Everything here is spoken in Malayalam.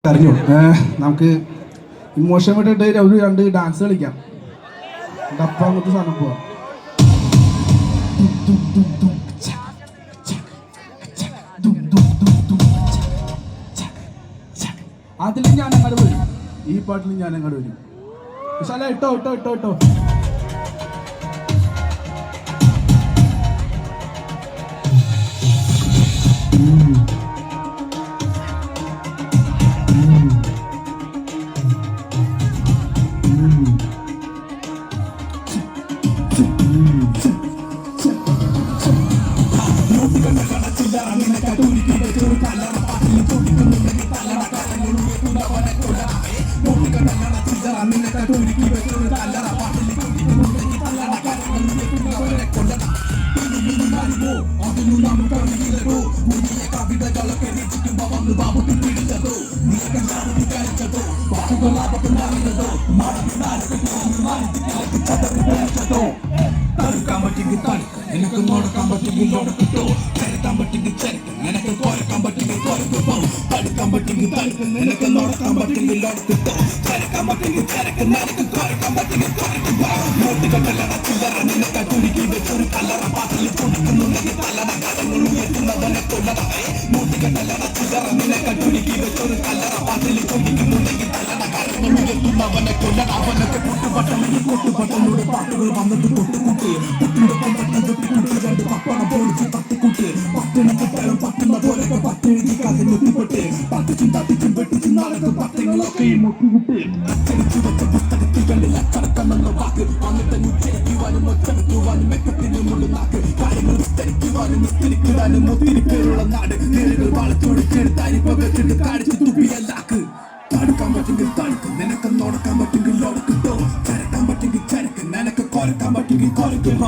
അറിഞ്ഞു നമുക്ക് ഇമോഷൻ വിട്ടിട്ട് ഒരു രണ്ട് ഡാൻസ് കളിക്കാം. ഡപ്പ അങ്ങനത്തെ സാധനം പോവാം. അതിൽ ഞാൻ അങ്ങോട്ട് വരും, ഈ പാട്ടിൽ ഞാൻ അങ്ങോട്ട് വരും. പക്ഷെ അല്ല, ഇട്ടോ ഇട്ടോ ഇട്ടോ ഇട്ടോ തടുക്കാൻ പറ്റുമെങ്കിൽ തടുക്കും, നിനക്ക് നടക്കാൻ പറ്റുമെങ്കിൽ നടക്കിട്ടോ, ചരക്കാൻ പറ്റുമെങ്കിൽ ചരക്ക്, നിനക്ക് കുറക്കാൻ പറ്റുമെങ്കിൽ കുറയ്ക്കും.